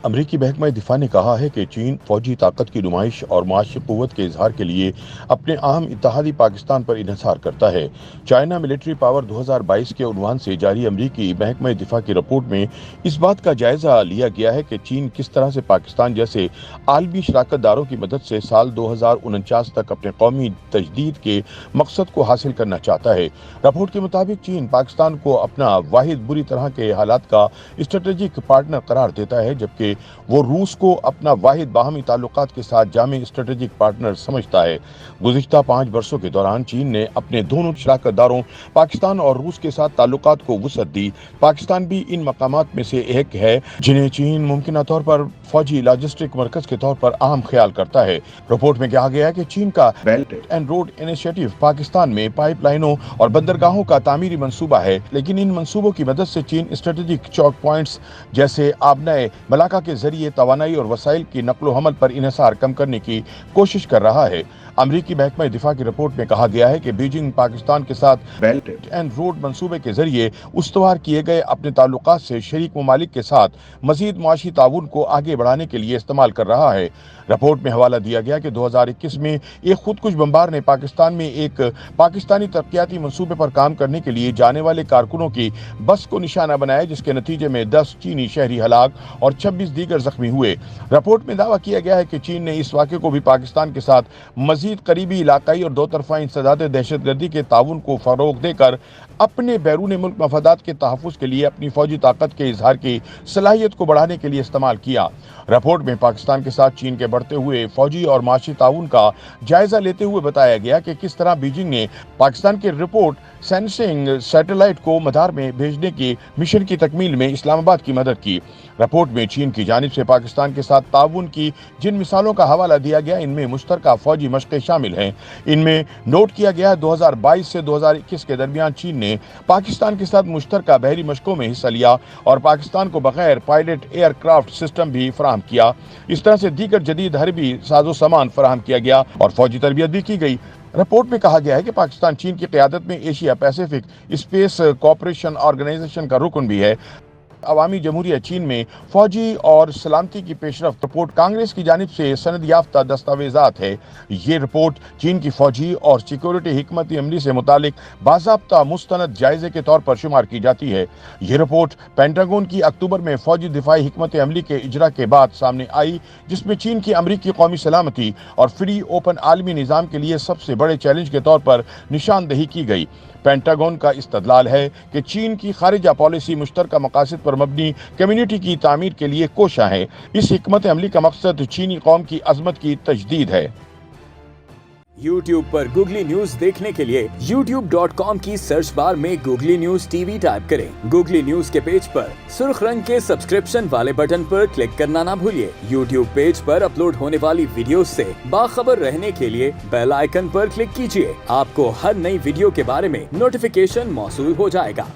अमरीकी महकमा दिफा ने कहा है कि चीन फौजी ताकत की नुमाइश और माशी कुव्वत के इजहार के लिए अपने अहम इत्तेहादी पाकिस्तान पर इन्हिसार करता है। चाइना मिलिट्री पावर 2022 के उन्वान से जारी अमरीकी महकमा दिफा की रिपोर्ट में इस बात का जायजा लिया गया है कि चीन किस तरह से पाकिस्तान जैसे आलमी शराकतदारों की मदद से साल 2049 तक अपने कौमी तजदीद के मकसद को हासिल करना चाहता है। रिपोर्ट के मुताबिक चीन पाकिस्तान को अपना वाहिद बुरी तरह के हालात का स्ट्रेटेजिक पार्टनर करार देता है, जबकि वो रूस को अपना वाहिद बाहमी ताल्लुकात के साथ जामे स्ट्रेटेजिक पार्टनर समझता है। गुज़िश्ता 5 वर्षों के दौरान चीन ने अपने दोनों शराकतदारों पाकिस्तान और रूस के साथ ताल्लुकात को वुसअत दी। पाकिस्तान भी इन मकामात में से एक है जिन्हें चीन मुमकिन तौर पर फौजी लॉजिस्टिक मरकज के तौर पर अहम ख्याल करता है। रिपोर्ट में कहा गया है कि चीन का belt and road initiative Pakistan में पाइपलाइनों और बंदरगाहों का तामीरी मंसूबा है, लेकिन इन मंसूबों की मदद से चीन स्ट्रेटेजिक चौक पॉइंट्स जैसे आबनाए मलाका के जरिए तवानाई और वसाइल की नकलो हमल पर इन्हिसार कम करने की कोशिश कर रहा है। अमरीकी महकमा दिफा की रिपोर्ट में कहा गया है कि बीजिंग पाकिस्तान के साथ बेल्ट एंड रोड मंसूबे के जरिए उस्तवार किए गए अपने ताल्लुकात से शरीक ममालिक के साथ मजीद मुआशी ताउन को आगे बढ़ाने के लिए इस्तेमाल कर रहा है। रिपोर्ट में हवाला दिया गया कि 2021 में एक खुदकुश बमबार ने पाकिस्तान में एक पाकिस्तानी तरक्याती मंसूबे पर काम करने के लिए जाने वाले कारकुनों की बस को निशाना बनाया, जिसके नतीजे में 10 चीनी शहरी हलाक और 26 दीगर जख्मी हुए। रिपोर्ट में दावा किया गया है कि चीन ने इस वाक़े को भी पाकिस्तान के साथ मजीद करीबी इलाकाई और दो तरफा इंसदाद दहशतगर्दी के ताउन को फरोग देकर अपने बैरून मुल्क मफादात के तहफ़्फ़ुज़ के लिए अपनी फौजी ताकत के इजहार की सलाहियत को बढ़ाने के लिए इस्तेमाल किया। रिपोर्ट में पाकिस्तान के साथ चीन के बढ़ते हुए फौजी और माशी ताउन का जायजा लेते हुए बताया गया कि किस तरह बीजिंग ने पाकिस्तान के रिपोर्ट सेंसिंग सैटेलाइट को मदार में भेजने की मिशन की तकमील में इस्लामाबाद की मदद की। रिपोर्ट में चीन की जानिब से पाकिस्तान के साथ ताउन की जिन मिसालों का हवाला दिया गया, इनमें मुश्तरका फौजी मशक़ें शामिल हैं। इनमें नोट किया गया 2022 से 2021 के दरमियान चीन ने पाकिस्तान के साथ मुश्तरका बहरी मशकों में हिस्सा लिया और पाकिस्तान को बगैर पायलट एयरक्राफ्ट सिस्टम भी फराहम किया। इस तरह से दीगर जदीद हरबी साजो सामान फराहम किया गया और फौजी तरबियत भी की गई। रिपोर्ट में कहा गया है कि पाकिस्तान चीन की क़यादत में Asia Pacific Space Cooperation Organisation का रुकन भी है। अवामी जमहूरिया चीन में फौजी और सलामती की पेशरफ्त रिपोर्ट कांग्रेस की जानिब से सनद याफ्ता दस्तावेजात है। ये रिपोर्ट चीन की फौजी और सिक्योरिटी हिकमत अमली से मुतालिक बाज़ाब्ता मुस्तनद जायजे के तौर पर शुमार की जाती है। ये रिपोर्ट पेंटागन की अक्टूबर में फौजी दिफाई हिकमत अमली के इजरा के बाद सामने आई, जिसमें चीन की अमरीकी कौमी सलामती और फ्री ओपन आलमी निज़ाम के लिए सबसे बड़े चैलेंज के तौर पर निशानदही की गई। पेंटागन का इस्तदलाल है कि चीन की खारिजा पॉलिसी मुश्तरका मकासद पर मबनी कम्युनिटी की तामीर के लिए कोशा है। इस हिकमत अमली का मकसद चीनी कौम की अजमत की तजदीद है। YouTube पर गूगली न्यूज देखने के लिए youtube.com की सर्च बार में गूगली न्यूज टीवी टाइप करें। गूगली न्यूज के पेज पर सुर्ख रंग के सब्सक्रिप्शन वाले बटन पर क्लिक करना ना भूलिए। YouTube पेज पर अपलोड होने वाली वीडियोस से बाखबर रहने के लिए बेल आइकन पर क्लिक कीजिए। आपको हर नई वीडियो के बारे में नोटिफिकेशन मौसूल हो जाएगा।